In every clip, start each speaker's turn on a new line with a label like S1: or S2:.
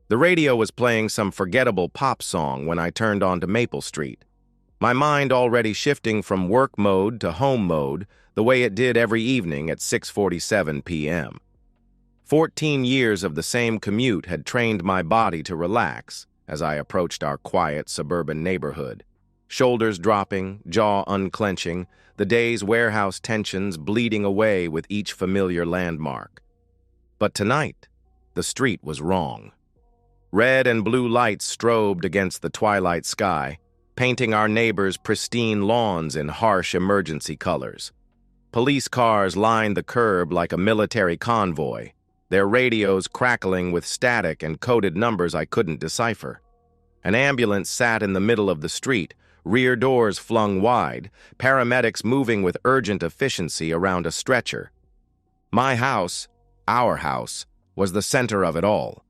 S1: The radio was playing some forgettable pop song when I turned onto Maple Street, my mind already shifting from work mode to home mode the way it did every evening at 6:47 p.m. 14 years of the same commute had trained my body to relax as I approached our quiet suburban neighborhood, shoulders dropping, jaw unclenching, the day's warehouse tensions bleeding away with each familiar landmark. But tonight, the street was wrong. Red and blue lights strobed against the twilight sky, painting our neighbors' pristine lawns in harsh emergency colors. Police cars lined the curb like a military convoy, their radios crackling with static and coded numbers I couldn't decipher. An ambulance sat in the middle of the street, rear doors flung wide, paramedics moving with urgent efficiency around a stretcher. My house, our house, was the center of it all.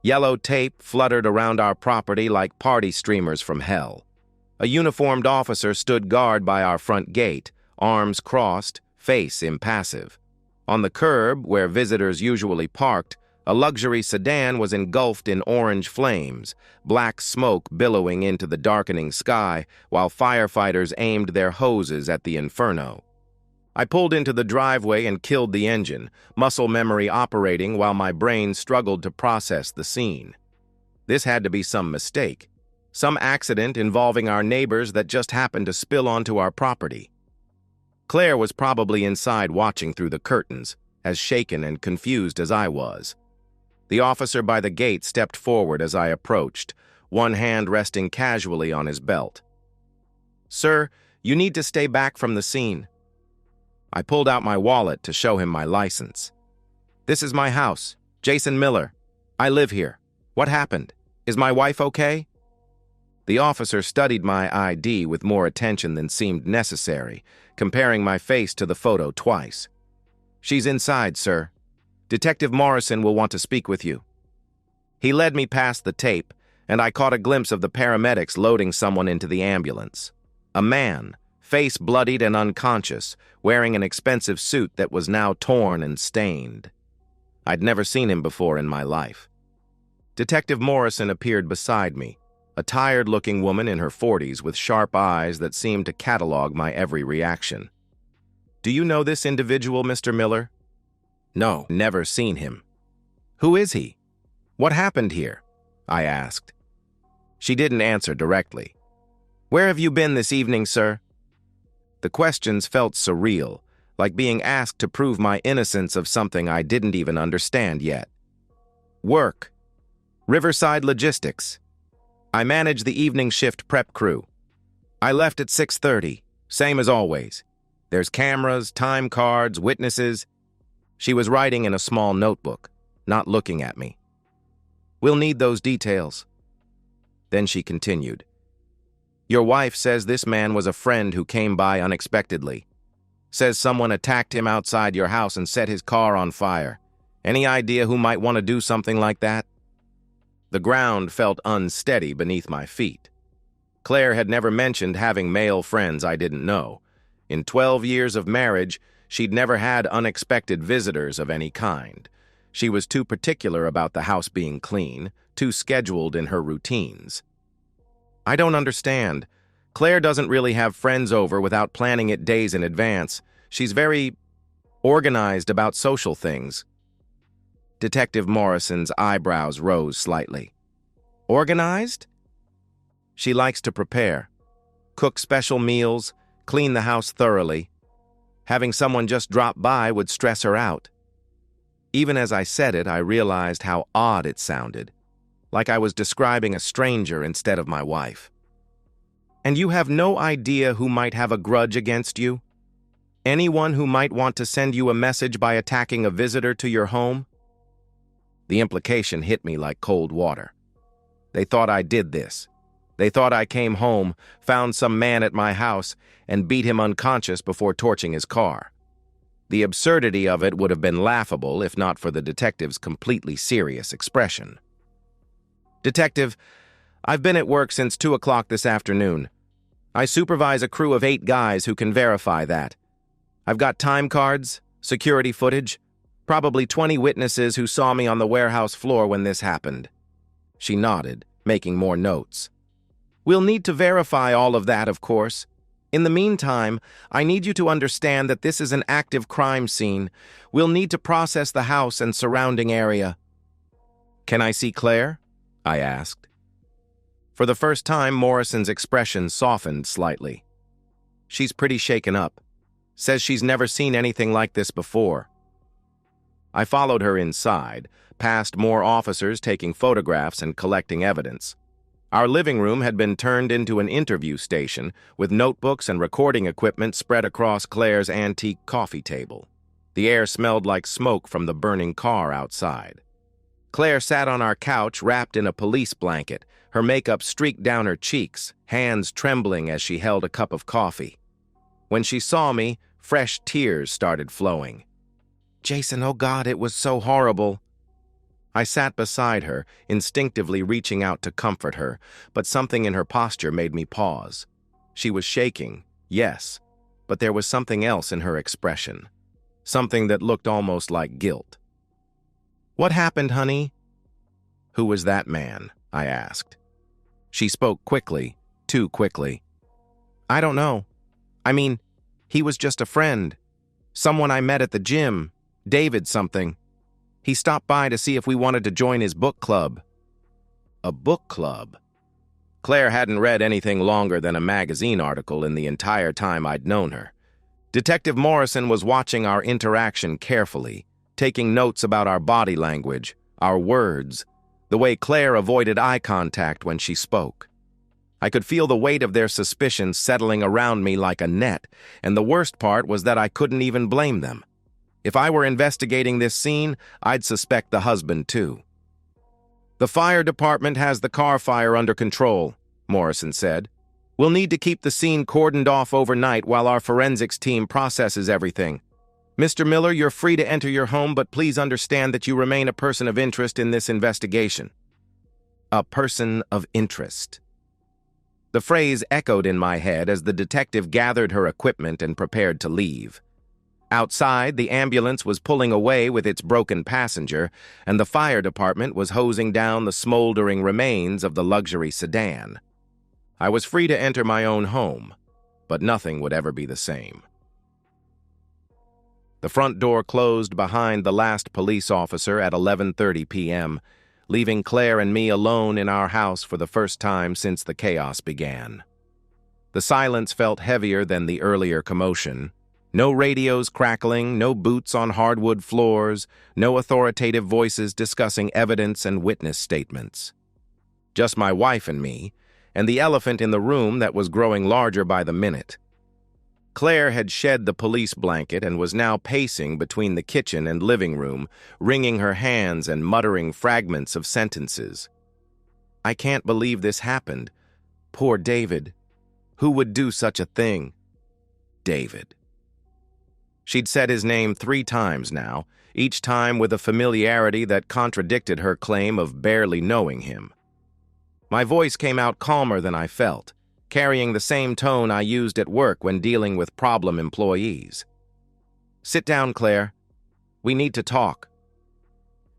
S1: Yellow tape fluttered around our property like party streamers from hell. A uniformed officer stood guard by our front gate, arms crossed, face impassive. On the curb, where visitors usually parked, a luxury sedan was engulfed in orange flames, black smoke billowing into the darkening sky while firefighters aimed their hoses at the inferno. I pulled into the driveway and killed the engine, muscle memory operating while my brain struggled to process the scene. This had to be some mistake, some accident involving our neighbors that just happened to spill onto our property. Claire was probably inside watching through the curtains, as shaken and confused as I was. The officer by the gate stepped forward as I approached, one hand resting casually on his belt. "Sir, you need to stay back from the scene." I pulled out my wallet to show him my license. "This is my house, Jason Miller. I live here. What happened? Is my wife okay?" The officer studied my ID with more attention than seemed necessary, comparing my face to the photo twice. "She's inside, sir. Detective Morrison will want to speak with you." He led me past the tape, and I caught a glimpse of the paramedics loading someone into the ambulance. A man, face bloodied and unconscious, wearing an expensive suit that was now torn and stained. I'd never seen him before in my life. Detective Morrison appeared beside me, a tired-looking woman in her 40s with sharp eyes that seemed to catalog my every reaction. "Do you know this individual, Mr. Miller?" "No, never seen him." "Who is he? What happened here?" I asked. She didn't answer directly. "Where have you been this evening, sir?" The questions felt surreal, like being asked to prove my innocence of something I didn't even understand yet. "Work. Riverside Logistics. I manage the evening shift prep crew. I left at 6:30, same as always. There's cameras, time cards, witnesses." She was writing in a small notebook, not looking at me. "We'll need those details." Then she continued. "Your wife says this man was a friend who came by unexpectedly. Says someone attacked him outside your house and set his car on fire. Any idea who might want to do something like that?" The ground felt unsteady beneath my feet. Claire had never mentioned having male friends I didn't know. In 12 years of marriage, she'd never had unexpected visitors of any kind. She was too particular about the house being clean, too scheduled in her routines. "I don't understand. Claire doesn't really have friends over without planning it days in advance. She's very organized about social things." Detective Morrison's eyebrows rose slightly. "Organized?" "She likes to prepare, cook special meals, clean the house thoroughly. Having someone just drop by would stress her out." Even as I said it, I realized how odd it sounded, like I was describing a stranger instead of my wife. "And you have no idea who might have a grudge against you? Anyone who might want to send you a message by attacking a visitor to your home?" The implication hit me like cold water. They thought I did this. They thought I came home, found some man at my house, and beat him unconscious before torching his car. The absurdity of it would have been laughable if not for the detective's completely serious expression. "Detective, I've been at work since 2 o'clock this afternoon. I supervise a crew of 8 guys who can verify that. I've got time cards, security footage, probably 20 witnesses who saw me on the warehouse floor when this happened. She nodded, making more notes. We'll need to verify all of that, of course. In the meantime, I need you to understand that this is an active crime scene. We'll need to process the house and surrounding area. Can I see Claire? I asked. For the first time, Morrison's expression softened slightly. She's pretty shaken up. Says she's never seen anything like this before. I followed her inside, past more officers taking photographs and collecting evidence. Our living room had been turned into an interview station, with notebooks and recording equipment spread across Claire's antique coffee table. The air smelled like smoke from the burning car outside. Claire sat on our couch wrapped in a police blanket, her makeup streaked down her cheeks, hands trembling as she held a cup of coffee. When she saw me, fresh tears started flowing. Jason, oh God, it was so horrible. I sat beside her, instinctively reaching out to comfort her, but something in her posture made me pause. She was shaking, yes, but there was something else in her expression. Something that looked almost like guilt. What happened, honey? Who was that man? I asked. She spoke quickly, too quickly. I don't know. I mean, he was just a friend. Someone I met at the gym. David something. He stopped by to see if we wanted to join his book club. A book club? Claire hadn't read anything longer than a magazine article in the entire time I'd known her. Detective Morrison was watching our interaction carefully, taking notes about our body language, our words, the way Claire avoided eye contact when she spoke. I could feel the weight of their suspicions settling around me like a net, and the worst part was that I couldn't even blame them. If I were investigating this scene, I'd suspect the husband too. The fire department has the car fire under control, Morrison said. We'll need to keep the scene cordoned off overnight while our forensics team processes everything. Mr. Miller, you're free to enter your home, but please understand that you remain a person of interest in this investigation. A person of interest. The phrase echoed in my head as the detective gathered her equipment and prepared to leave. Outside, the ambulance was pulling away with its broken passenger, and the fire department was hosing down the smoldering remains of the luxury sedan. I was free to enter my own home, but nothing would ever be the same. The front door closed behind the last police officer at 11:30 p.m., leaving Claire and me alone in our house for the first time since the chaos began. The silence felt heavier than the earlier commotion. No radios crackling, no boots on hardwood floors, no authoritative voices discussing evidence and witness statements. Just my wife and me, and the elephant in the room that was growing larger by the minute. Claire had shed the police blanket and was now pacing between the kitchen and living room, wringing her hands and muttering fragments of sentences. I can't believe this happened. Poor David. Who would do such a thing? David. She'd said his name 3 times now, each time with a familiarity that contradicted her claim of barely knowing him. My voice came out calmer than I felt, carrying the same tone I used at work when dealing with problem employees. Sit down, Claire. We need to talk.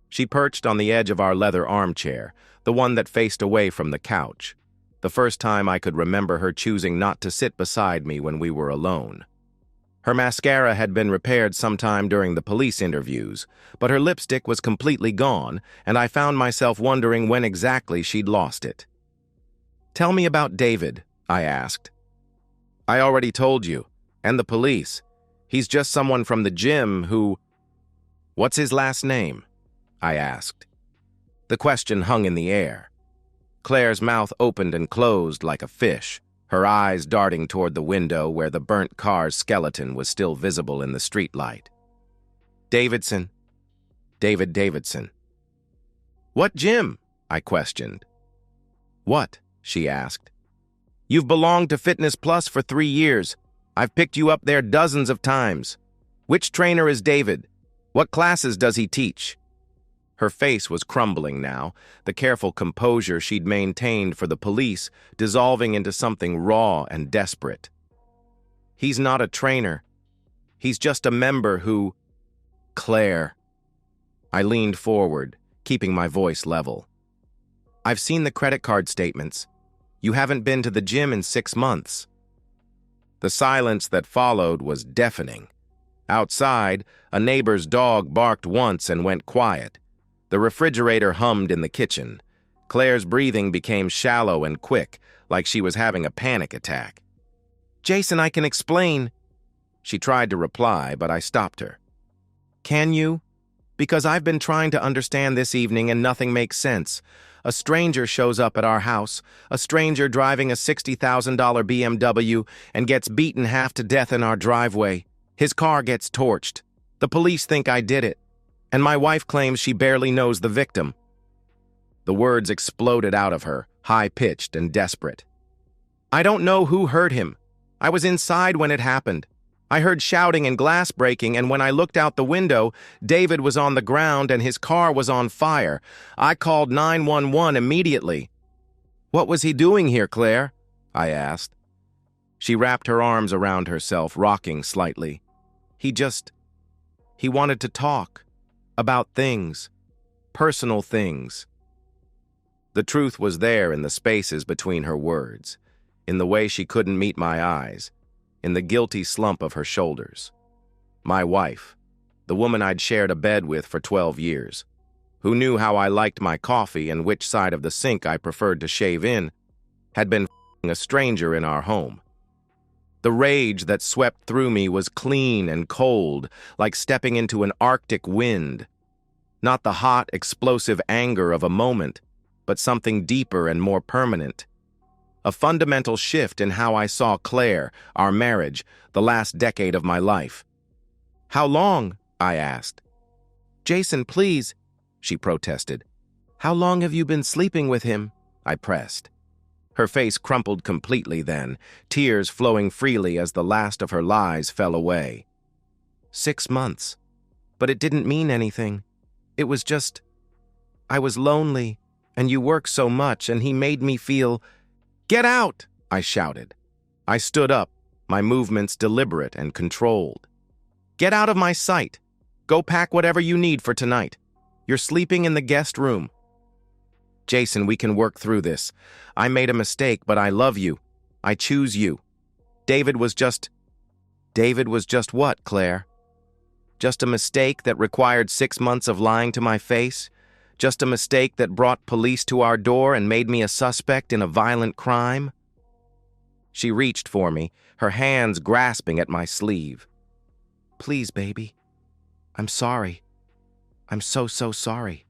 S1: She perched on the edge of our leather armchair, the one that faced away from the couch, the first time I could remember her choosing not to sit beside me when we were alone. Her mascara had been repaired sometime during the police interviews, but her lipstick was completely gone, and I found myself wondering when exactly she'd lost it. Tell me about David, I asked. I already told you, and the police. He's just someone from the gym who... What's his last name? I asked. The question hung in the air. Claire's mouth opened and closed like a fish, her eyes darting toward the window where the burnt car's skeleton was still visible in the streetlight. Davidson. David Davidson. What gym? I questioned. What? She asked. You've belonged to Fitness Plus for 3 years. I've picked you up there dozens of times. Which trainer is David? What classes does he teach? Her face was crumbling now, the careful composure she'd maintained for the police dissolving into something raw and desperate. He's not a trainer. He's just a member who... Claire. I leaned forward, keeping my voice level. I've seen the credit card statements. You haven't been to the gym in 6 months. The silence that followed was deafening. Outside, a neighbor's dog barked once and went quiet. The refrigerator hummed in the kitchen. Claire's breathing became shallow and quick, like she was having a panic attack. "Jason, I can explain." She tried to reply, but I stopped her. "Can you? Because I've been trying to understand this evening and nothing makes sense. A stranger shows up at our house, a stranger driving a $60,000 BMW, and gets beaten half to death in our driveway. His car gets torched. The police think I did it, and my wife claims she barely knows the victim." The words exploded out of her, high-pitched and desperate. "I don't know who hurt him. I was inside when it happened. I heard shouting and glass breaking, and when I looked out the window, David was on the ground and his car was on fire. I called 911 immediately." "What was he doing here, Claire?" I asked. She wrapped her arms around herself, rocking slightly. He wanted to talk. About things. Personal things." The truth was there in the spaces between her words, in the way she couldn't meet my eyes, in the guilty slump of her shoulders. My wife, the woman I'd shared a bed with for 12 years, who knew how I liked my coffee and which side of the sink I preferred to shave in, had been a stranger in our home. The rage that swept through me was clean and cold, like stepping into an Arctic wind. Not the hot, explosive anger of a moment, but something deeper and more permanent. A fundamental shift in how I saw Claire, our marriage, the last decade of my life. "How long?" I asked. "Jason, please," she protested. "How long have you been sleeping with him?" I pressed. Her face crumpled completely then, tears flowing freely as the last of her lies fell away. 6 months. But it didn't mean anything. It was just, I was lonely, and you work so much, and he made me feel... "Get out!" I shouted. I stood up, my movements deliberate and controlled. "Get out of my sight. Go pack whatever you need for tonight. You're sleeping in the guest room." "Jason, we can work through this. I made a mistake, but I love you. I choose you. David was just what, Claire? Just a mistake that required 6 months of lying to my face? Just a mistake that brought police to our door and made me a suspect in a violent crime?" She reached for me, her hands grasping at my sleeve. "Please, baby. I'm sorry. I'm so sorry.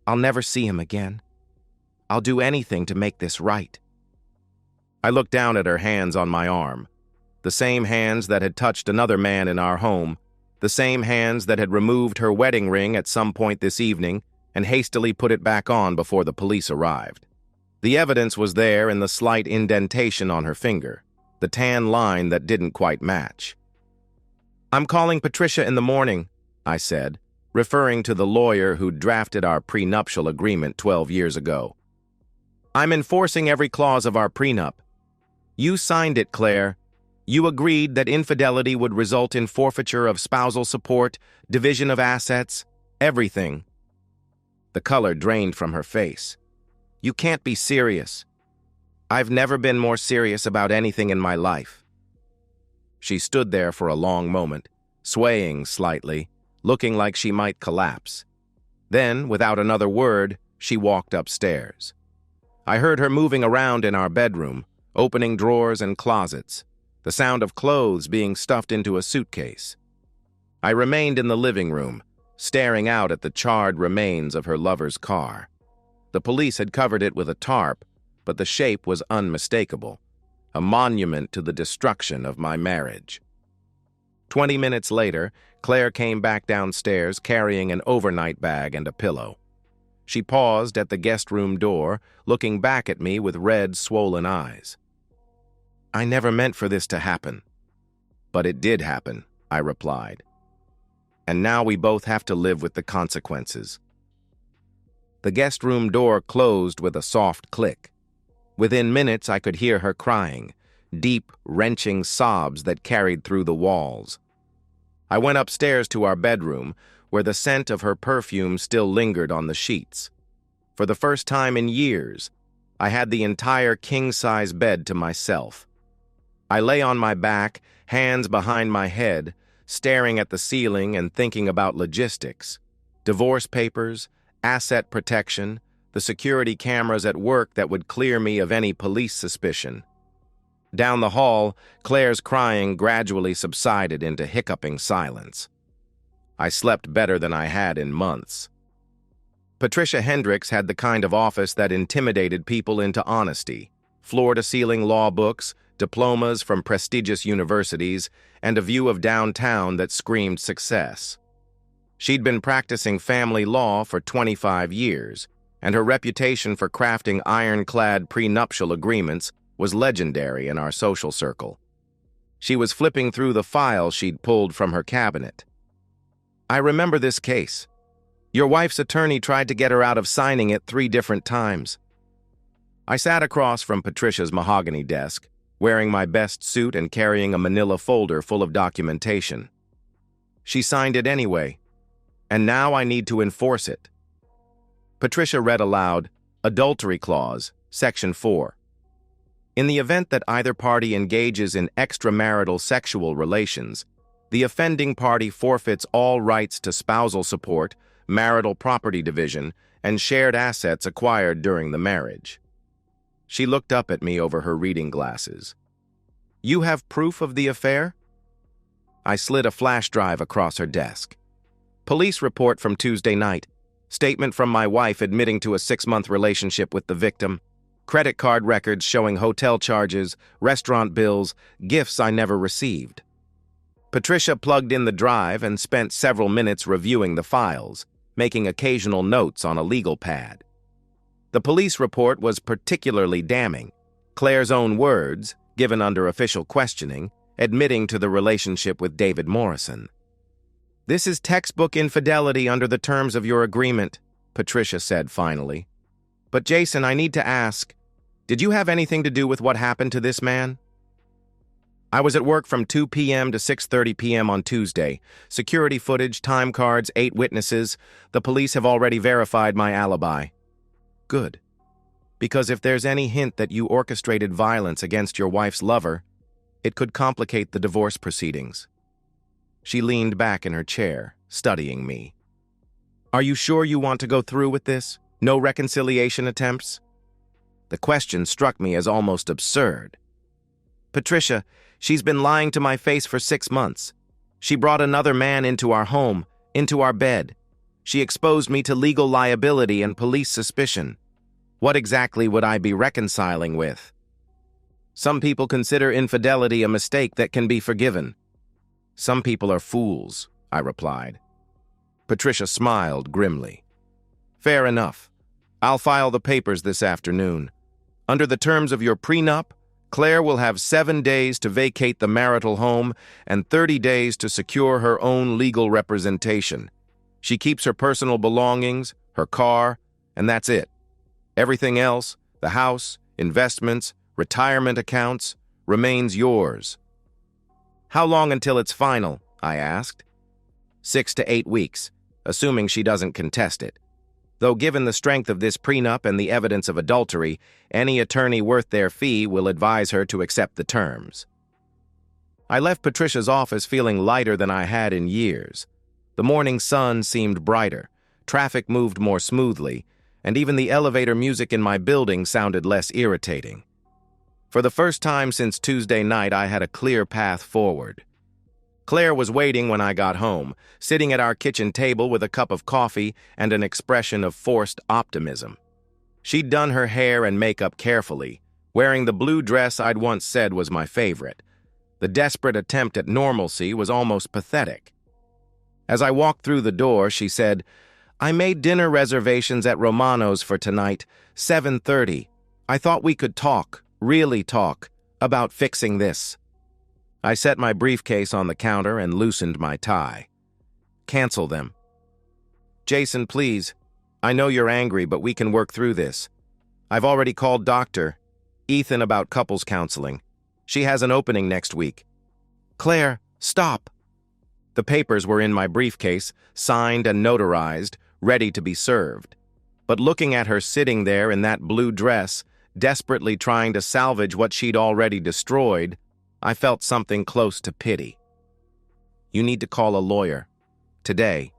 S1: I'll never see him again. I'll do anything to make this right." I looked down at her hands on my arm, the same hands that had touched another man in our home, the same hands that had removed her wedding ring at some point this evening and hastily put it back on before the police arrived. The evidence was there in the slight indentation on her finger, the tan line that didn't quite match. "I'm calling Patricia in the morning," I said, referring to the lawyer who drafted our prenuptial agreement 12 years ago. "I'm enforcing every clause of our prenup. You signed it, Claire. You agreed that infidelity would result in forfeiture of spousal support, division of assets, everything." The color drained from her face. "You can't be serious." "I've never been more serious about anything in my life." She stood there for a long moment, swaying slightly, looking like she might collapse. Then, without another word, she walked upstairs. I heard her moving around in our bedroom, opening drawers and closets, the sound of clothes being stuffed into a suitcase. I remained in the living room, staring out at the charred remains of her lover's car. The police had covered it with a tarp, but the shape was unmistakable, a monument to the destruction of my marriage. 20 minutes later, Claire came back downstairs carrying an overnight bag and a pillow. She paused at the guest room door, looking back at me with red, swollen eyes. "I never meant for this to happen." "But it did happen," I replied. "And now we both have to live with the consequences." The guest room door closed with a soft click. Within minutes, I could hear her crying, deep, wrenching sobs that carried through the walls. I went upstairs to our bedroom, where the scent of her perfume still lingered on the sheets. For the first time in years, I had the entire king-size bed to myself. I lay on my back, hands behind my head, staring at the ceiling and thinking about logistics, divorce papers, asset protection, the security cameras at work that would clear me of any police suspicion. Down the hall, Claire's crying gradually subsided into hiccuping silence. I slept better than I had in months. Patricia Hendricks had the kind of office that intimidated people into honesty: floor-to-ceiling law books, diplomas from prestigious universities, and a view of downtown that screamed success. She'd been practicing family law for 25 years, and her reputation for crafting ironclad prenuptial agreements was legendary in our social circle. She was flipping through the files she'd pulled from her cabinet. "I remember this case. Your wife's attorney tried to get her out of signing it 3 different times." I sat across from Patricia's mahogany desk, wearing my best suit and carrying a manila folder full of documentation. "She signed it anyway, and now I need to enforce it." Patricia read aloud, "Adultery Clause, Section 4. In the event that either party engages in extramarital sexual relations, the offending party forfeits all rights to spousal support, marital property division, and shared assets acquired during the marriage." She looked up at me over her reading glasses. "You have proof of the affair?" I slid a flash drive across her desk. "Police report from Tuesday night. Statement from my wife admitting to a 6-month relationship with the victim. Credit card records showing hotel charges, restaurant bills, gifts I never received." Patricia plugged in the drive and spent several minutes reviewing the files, making occasional notes on a legal pad. The police report was particularly damning. Claire's own words, given under official questioning, admitting to the relationship with David Morrison. "This is textbook infidelity under the terms of your agreement," Patricia said finally. "But Jason, I need to ask, did you have anything to do with what happened to this man?" "I was at work from 2 p.m. to 6:30 p.m. on Tuesday. Security footage, time cards, 8 witnesses. The police have already verified my alibi." "Good. Because if there's any hint that you orchestrated violence against your wife's lover, it could complicate the divorce proceedings." She leaned back in her chair, studying me. "Are you sure you want to go through with this? No reconciliation attempts?" The question struck me as almost absurd. "Patricia, she's been lying to my face for 6 months. She brought another man into our home, into our bed. She exposed me to legal liability and police suspicion. What exactly would I be reconciling with?" "Some people consider infidelity a mistake that can be forgiven. Some people are fools," I replied. Patricia smiled grimly. "Fair enough. I'll file the papers this afternoon. Under the terms of your prenup, Claire will have 7 days to vacate the marital home and 30 days to secure her own legal representation. She keeps her personal belongings, her car, and that's it. Everything else, the house, investments, retirement accounts, remains yours." "How long until it's final?" I asked. 6 to 8 weeks, assuming she doesn't contest it. Though given the strength of this prenup and the evidence of adultery, any attorney worth their fee will advise her to accept the terms. I left Patricia's office feeling lighter than I had in years. The morning sun seemed brighter, traffic moved more smoothly, and even the elevator music in my building sounded less irritating. For the first time since Tuesday night, I had a clear path forward. Claire was waiting when I got home, sitting at our kitchen table with a cup of coffee and an expression of forced optimism. She'd done her hair and makeup carefully, wearing the blue dress I'd once said was my favorite. The desperate attempt at normalcy was almost pathetic. As I walked through the door, she said, "I made dinner reservations at Romano's for tonight, 7:30. I thought we could talk, really talk, about fixing this." I set my briefcase on the counter and loosened my tie. "Cancel them." "Jason, please. I know you're angry, but we can work through this. I've already called Dr. Ethan about couples counseling. She has an opening next week." "Claire, stop." The papers were in my briefcase, signed and notarized, ready to be served. But looking at her sitting there in that blue dress, desperately trying to salvage what she'd already destroyed, I felt something close to pity. You need to call a lawyer. Today.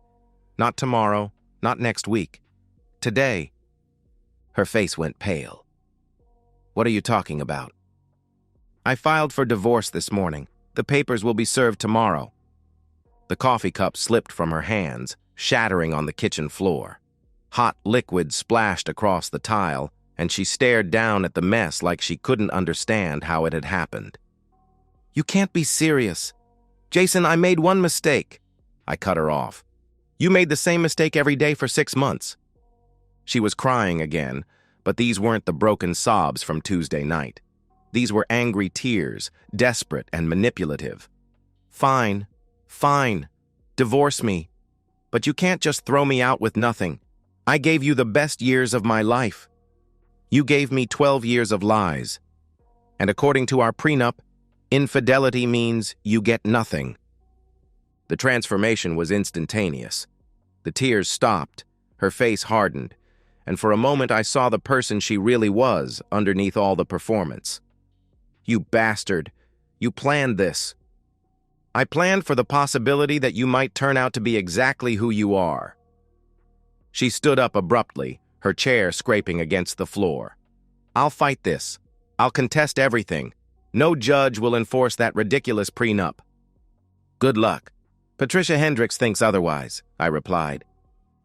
S1: Not tomorrow, not next week. Today. Her face went pale. What are you talking about? I filed for divorce this morning. The papers will be served tomorrow. The coffee cup slipped from her hands, shattering on the kitchen floor. Hot liquid splashed across the tile, and she stared down at the mess like she couldn't understand how it had happened. You can't be serious. Jason, I made one mistake. I cut her off. You made the same mistake every day for 6 months. She was crying again, but these weren't the broken sobs from Tuesday night. These were angry tears, desperate and manipulative. Fine, fine. Divorce me. But you can't just throw me out with nothing. I gave you the best years of my life. You gave me 12 years of lies. And according to our prenup, infidelity means you get nothing. The transformation was instantaneous. The tears stopped, her face hardened, and for a moment I saw the person she really was underneath all the performance. You bastard. You planned this. I planned for the possibility that you might turn out to be exactly who you are. She stood up abruptly, her chair scraping against the floor. I'll fight this. I'll contest everything. No judge will enforce that ridiculous prenup. Good luck. Patricia Hendricks thinks otherwise, I replied.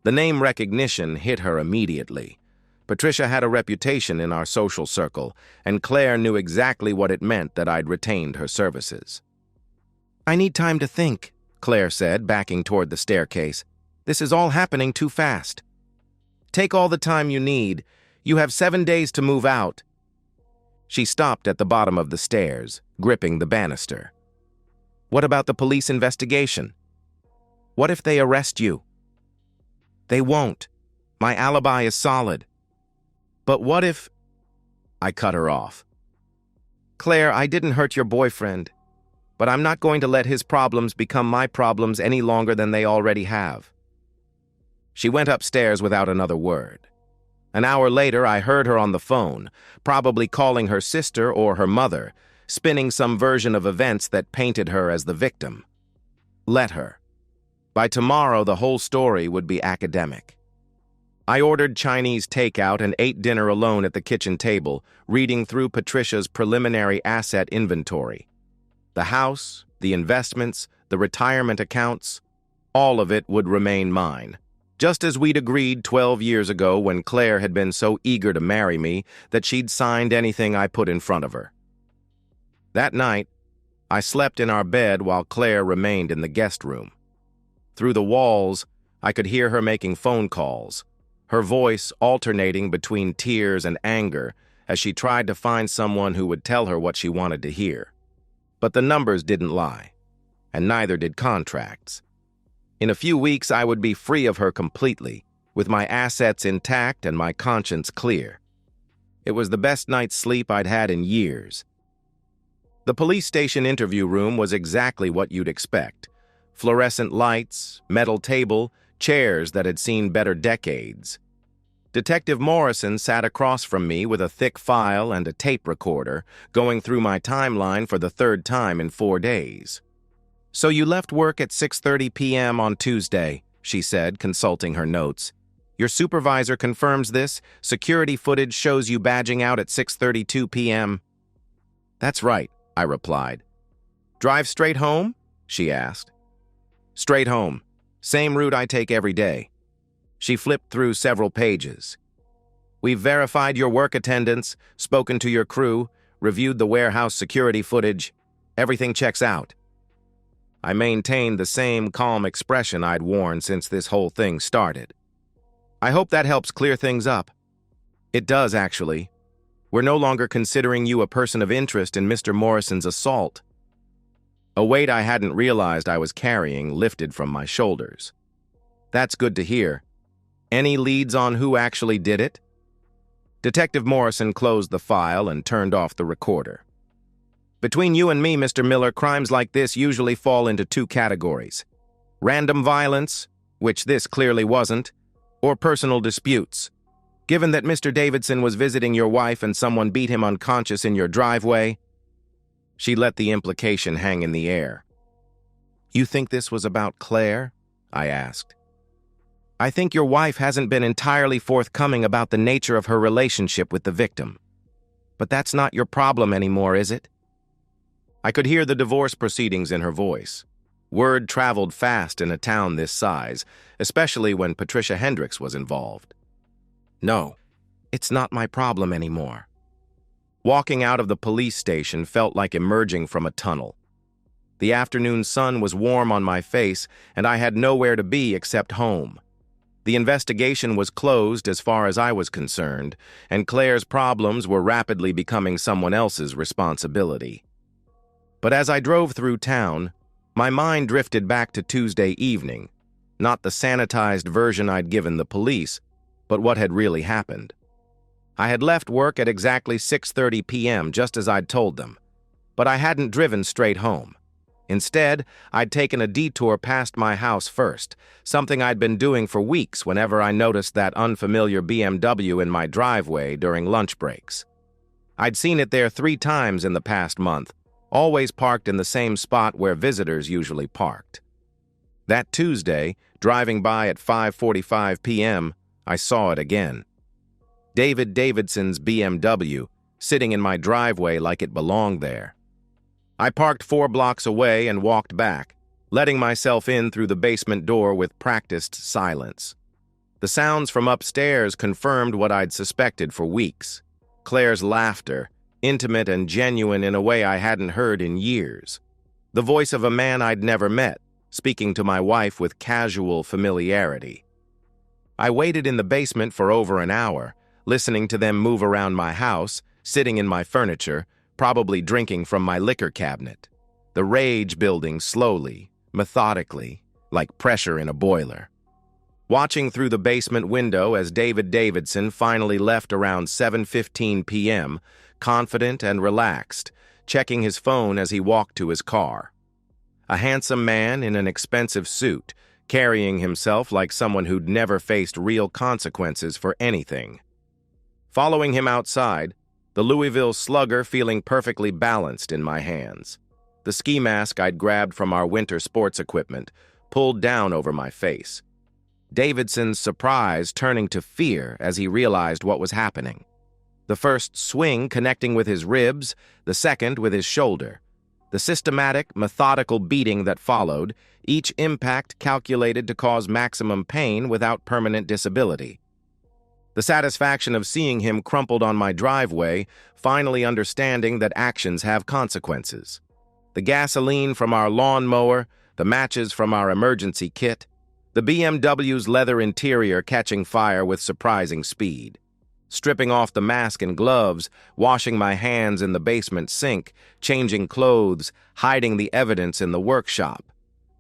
S1: The name recognition hit her immediately. Patricia had a reputation in our social circle, and Claire knew exactly what it meant that I'd retained her services. I need time to think, Claire said, backing toward the staircase. This is all happening too fast. Take all the time you need. You have 7 days to move out. She stopped at the bottom of the stairs, gripping the banister. What about the police investigation? What if they arrest you? They won't. My alibi is solid. But what if... I cut her off. Claire, I didn't hurt your boyfriend, but I'm not going to let his problems become my problems any longer than they already have. She went upstairs without another word. An hour later, I heard her on the phone, probably calling her sister or her mother, spinning some version of events that painted her as the victim. Let her. By tomorrow, the whole story would be academic. I ordered Chinese takeout and ate dinner alone at the kitchen table, reading through Patricia's preliminary asset inventory. The house, the investments, the retirement accounts, all of it would remain mine. Just as we'd agreed 12 years ago when Claire had been so eager to marry me that she'd signed anything I put in front of her. That night, I slept in our bed while Claire remained in the guest room. Through the walls, I could hear her making phone calls, her voice alternating between tears and anger as she tried to find someone who would tell her what she wanted to hear. But the numbers didn't lie, and neither did contracts. In a few weeks, I would be free of her completely, with my assets intact and my conscience clear. It was the best night's sleep I'd had in years. The police station interview room was exactly what you'd expect. Fluorescent lights, metal table, chairs that had seen better decades. Detective Morrison sat across from me with a thick file and a tape recorder, going through my timeline for the 3rd time in 4 days. So you left work at 6:30 p.m. on Tuesday, she said, consulting her notes. Your supervisor confirms this. Security footage shows you badging out at 6:32 p.m. That's right, I replied. Drive straight home? She asked. Straight home. Same route I take every day. She flipped through several pages. We've verified your work attendance, spoken to your crew, reviewed the warehouse security footage. Everything checks out. I maintained the same calm expression I'd worn since this whole thing started. I hope that helps clear things up. It does, actually. We're no longer considering you a person of interest in Mr. Morrison's assault. A weight I hadn't realized I was carrying lifted from my shoulders. That's good to hear. Any leads on who actually did it? Detective Morrison closed the file and turned off the recorder. Between you and me, Mr. Miller, crimes like this usually fall into 2 categories. Random violence, which this clearly wasn't, or personal disputes. Given that Mr. Davidson was visiting your wife and someone beat him unconscious in your driveway, she let the implication hang in the air. You think this was about Claire? I asked. I think your wife hasn't been entirely forthcoming about the nature of her relationship with the victim. But that's not your problem anymore, is it? I could hear the divorce proceedings in her voice. Word traveled fast in a town this size, especially when Patricia Hendricks was involved. No, it's not my problem anymore. Walking out of the police station felt like emerging from a tunnel. The afternoon sun was warm on my face, and I had nowhere to be except home. The investigation was closed as far as I was concerned, and Claire's problems were rapidly becoming someone else's responsibility. But as I drove through town, my mind drifted back to Tuesday evening, not the sanitized version I'd given the police, but what had really happened. I had left work at exactly 6:30 p.m., just as I'd told them, but I hadn't driven straight home. Instead, I'd taken a detour past my house first, something I'd been doing for weeks whenever I noticed that unfamiliar BMW in my driveway during lunch breaks. I'd seen it there 3 times in the past month, always parked in the same spot where visitors usually parked. That Tuesday, driving by at 5:45 p.m., I saw it again. David Davidson's BMW, sitting in my driveway like it belonged there. I parked 4 blocks away and walked back, letting myself in through the basement door with practiced silence. The sounds from upstairs confirmed what I'd suspected for weeks. Claire's laughter, intimate and genuine in a way I hadn't heard in years. The voice of a man I'd never met, speaking to my wife with casual familiarity. I waited in the basement for over an hour, listening to them move around my house, sitting in my furniture, probably drinking from my liquor cabinet. The rage building slowly, methodically, like pressure in a boiler. Watching through the basement window as David Davidson finally left around 7:15 p.m., confident and relaxed, checking his phone as he walked to his car. A handsome man in an expensive suit, carrying himself like someone who'd never faced real consequences for anything. Following him outside, the Louisville Slugger feeling perfectly balanced in my hands. The ski mask I'd grabbed from our winter sports equipment pulled down over my face. Davidson's surprise turning to fear as he realized what was happening. The first swing connecting with his ribs, the second with his shoulder. The systematic, methodical beating that followed, each impact calculated to cause maximum pain without permanent disability. The satisfaction of seeing him crumpled on my driveway, finally understanding that actions have consequences. The gasoline from our lawnmower, the matches from our emergency kit, the BMW's leather interior catching fire with surprising speed. Stripping off the mask and gloves, washing my hands in the basement sink, changing clothes, hiding the evidence in the workshop.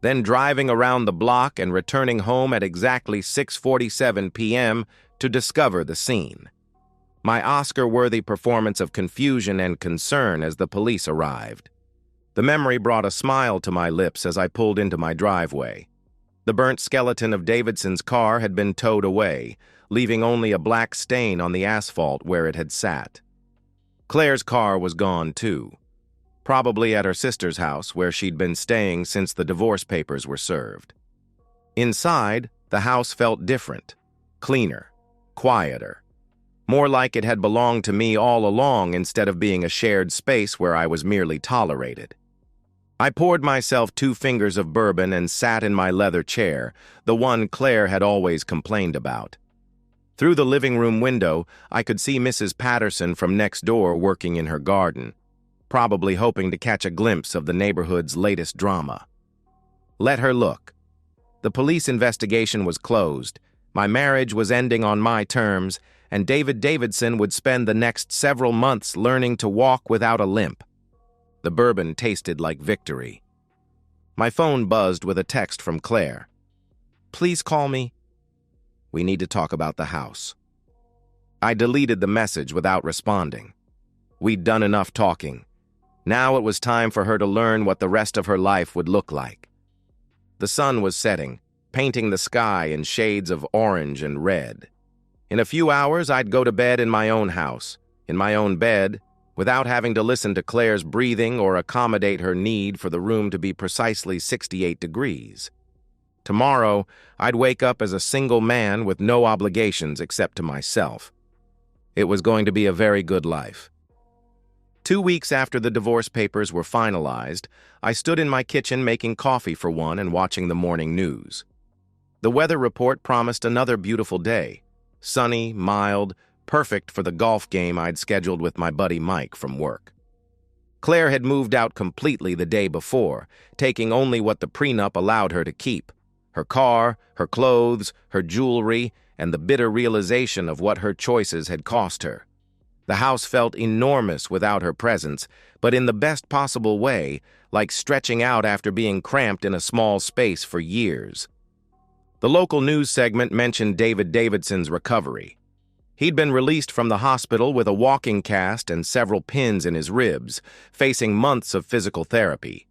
S1: Then driving around the block and returning home at exactly 6:47 p.m., to discover the scene. My Oscar-worthy performance of confusion and concern as the police arrived. The memory brought a smile to my lips as I pulled into my driveway. The burnt skeleton of Davidson's car had been towed away, leaving only a black stain on the asphalt where it had sat. Claire's car was gone too, probably at her sister's house where she'd been staying since the divorce papers were served. Inside, the house felt different, cleaner, quieter. More like it had belonged to me all along instead of being a shared space where I was merely tolerated. I poured myself 2 fingers of bourbon and sat in my leather chair, the one Claire had always complained about. Through the living room window, I could see Mrs. Patterson from next door working in her garden, probably hoping to catch a glimpse of the neighborhood's latest drama. Let her look. The police investigation was closed. My marriage was ending on my terms, and David Davidson would spend the next several months learning to walk without a limp. The bourbon tasted like victory. My phone buzzed with a text from Claire. "Please call me. We need to talk about the house." I deleted the message without responding. We'd done enough talking. Now it was time for her to learn what the rest of her life would look like. The sun was setting, painting the sky in shades of orange and red. In a few hours, I'd go to bed in my own house, in my own bed, without having to listen to Claire's breathing or accommodate her need for the room to be precisely 68 degrees. Tomorrow, I'd wake up as a single man with no obligations except to myself. It was going to be a very good life. 2 weeks after the divorce papers were finalized, I stood in my kitchen making coffee for one and watching the morning news. The weather report promised another beautiful day. Sunny, mild, perfect for the golf game I'd scheduled with my buddy Mike from work. Claire had moved out completely the day before, taking only what the prenup allowed her to keep: her car, her clothes, her jewelry, and the bitter realization of what her choices had cost her. The house felt enormous without her presence, but in the best possible way, like stretching out after being cramped in a small space for years. The local news segment mentioned David Davidson's recovery. He'd been released from the hospital with a walking cast and several pins in his ribs, facing months of physical therapy.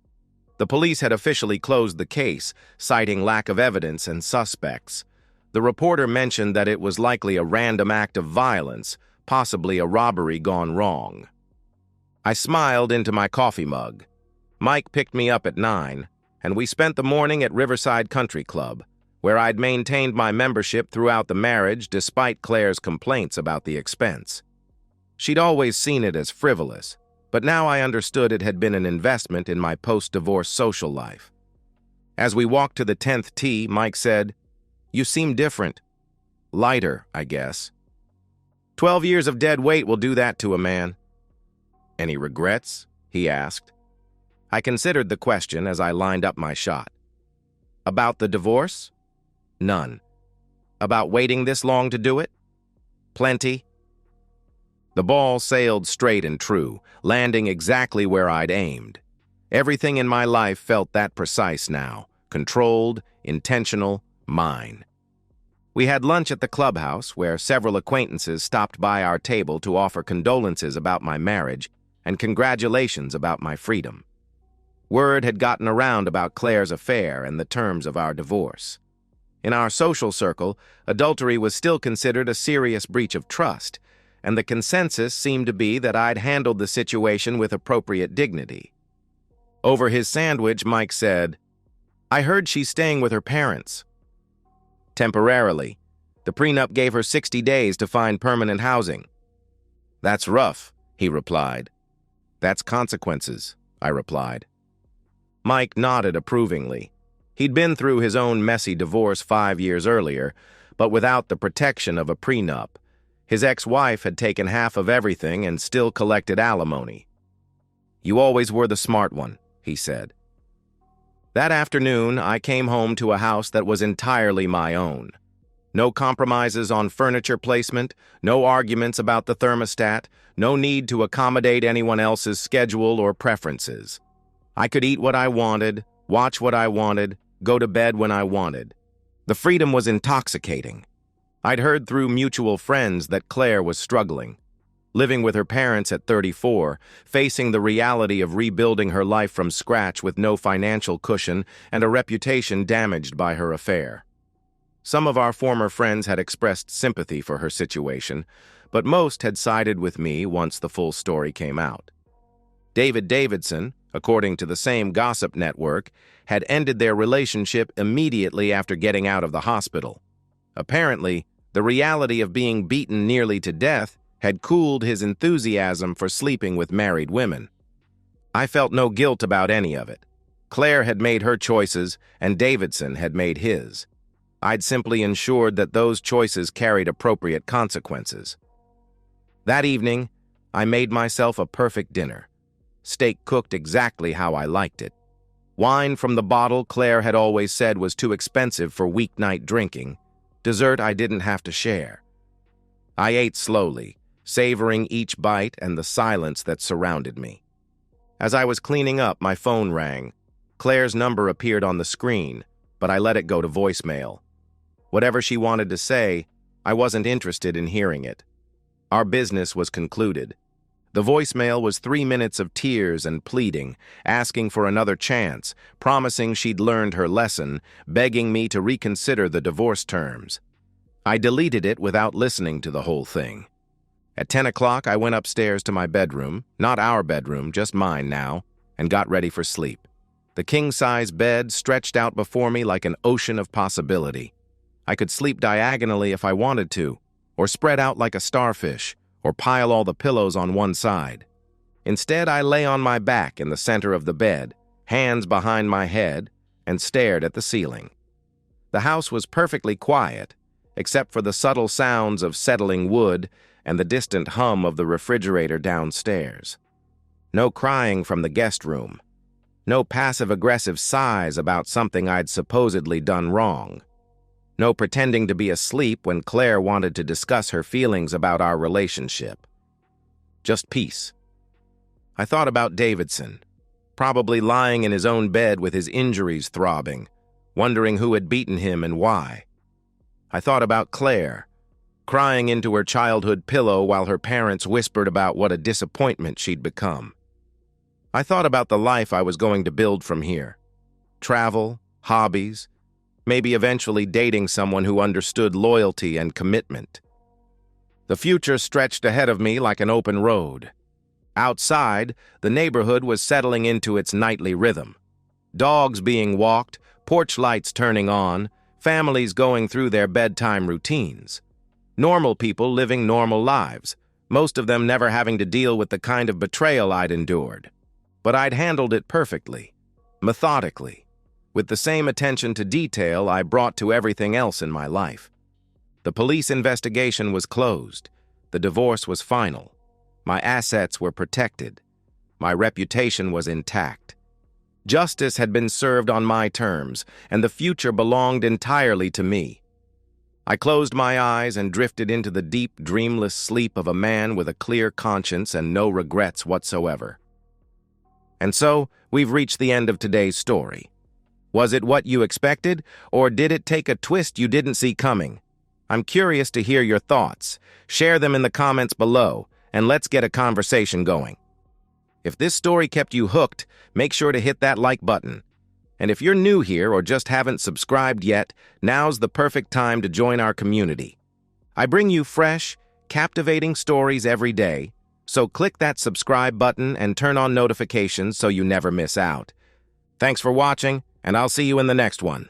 S1: The police had officially closed the case, citing lack of evidence and suspects. The reporter mentioned that it was likely a random act of violence, possibly a robbery gone wrong. I smiled into my coffee mug. Mike picked me up at 9, and we spent the morning at Riverside Country Club, where I'd maintained my membership throughout the marriage despite Claire's complaints about the expense. She'd always seen it as frivolous, but now I understood it had been an investment in my post-divorce social life. As we walked to the 10th tee, Mike said, "You seem different. Lighter, I guess. 12 years of dead weight will do that to a man." "Any regrets?" he asked. I considered the question as I lined up my shot. "About the divorce? None. About waiting this long to do it? Plenty." The ball sailed straight and true, landing exactly where I'd aimed. Everything in my life felt that precise now, controlled, intentional, mine. We had lunch at the clubhouse, where several acquaintances stopped by our table to offer condolences about my marriage and congratulations about my freedom. Word had gotten around about Claire's affair and the terms of our divorce. In our social circle, adultery was still considered a serious breach of trust, and the consensus seemed to be that I'd handled the situation with appropriate dignity. Over his sandwich, Mike said, "I heard she's staying with her parents." "Temporarily. The prenup gave her 60 days to find permanent housing." "That's rough," he replied. "That's consequences," I replied. Mike nodded approvingly. He'd been through his own messy divorce 5 years earlier, but without the protection of a prenup. His ex-wife had taken half of everything and still collected alimony. "You always were the smart one," he said. That afternoon, I came home to a house that was entirely my own. No compromises on furniture placement, no arguments about the thermostat, no need to accommodate anyone else's schedule or preferences. I could eat what I wanted, watch what I wanted, go to bed when I wanted. The freedom was intoxicating. I'd heard through mutual friends that Claire was struggling. Living with her parents at 34, facing the reality of rebuilding her life from scratch with no financial cushion and a reputation damaged by her affair. Some of our former friends had expressed sympathy for her situation, but most had sided with me once the full story came out. David Davidson, according to the same gossip network, had ended their relationship immediately after getting out of the hospital. Apparently, the reality of being beaten nearly to death had cooled his enthusiasm for sleeping with married women. I felt no guilt about any of it. Claire had made her choices, and Davidson had made his. I'd simply ensured that those choices carried appropriate consequences. That evening, I made myself a perfect dinner. Steak cooked exactly how I liked it. Wine from the bottle Claire had always said was too expensive for weeknight drinking. Dessert I didn't have to share. I ate slowly, savoring each bite and the silence that surrounded me. As I was cleaning up, my phone rang. Claire's number appeared on the screen, but I let it go to voicemail. Whatever she wanted to say, I wasn't interested in hearing it. Our business was concluded. The voicemail was 3 minutes of tears and pleading, asking for another chance, promising she'd learned her lesson, begging me to reconsider the divorce terms. I deleted it without listening to the whole thing. At 10 o'clock, I went upstairs to my bedroom, not our bedroom, just mine now, and got ready for sleep. The king-size bed stretched out before me like an ocean of possibility. I could sleep diagonally if I wanted to, or spread out like a starfish, or pile all the pillows on one side. Instead, I lay on my back in the center of the bed, hands behind my head, and stared at the ceiling. The house was perfectly quiet, except for the subtle sounds of settling wood and the distant hum of the refrigerator downstairs. No crying from the guest room. No passive-aggressive sighs about something I'd supposedly done wrong. No pretending to be asleep when Claire wanted to discuss her feelings about our relationship. Just peace. I thought about Davidson, probably lying in his own bed with his injuries throbbing, wondering who had beaten him and why. I thought about Claire, crying into her childhood pillow while her parents whispered about what a disappointment she'd become. I thought about the life I was going to build from here. Travel, hobbies, maybe eventually dating someone who understood loyalty and commitment. The future stretched ahead of me like an open road. Outside, the neighborhood was settling into its nightly rhythm. Dogs being walked, porch lights turning on, families going through their bedtime routines. Normal people living normal lives, most of them never having to deal with the kind of betrayal I'd endured. But I'd handled it perfectly, methodically, with the same attention to detail I brought to everything else in my life. The police investigation was closed. The divorce was final. My assets were protected. My reputation was intact. Justice had been served on my terms, and the future belonged entirely to me. I closed my eyes and drifted into the deep, dreamless sleep of a man with a clear conscience and no regrets whatsoever. And so, we've reached the end of today's story. Was it what you expected, or did it take a twist you didn't see coming? I'm curious to hear your thoughts. Share them in the comments below, and let's get a conversation going. If this story kept you hooked, make sure to hit that like button. And if you're new here or just haven't subscribed yet, now's the perfect time to join our community. I bring you fresh, captivating stories every day, so click that subscribe button and turn on notifications so you never miss out. Thanks for watching, and I'll see you in the next one.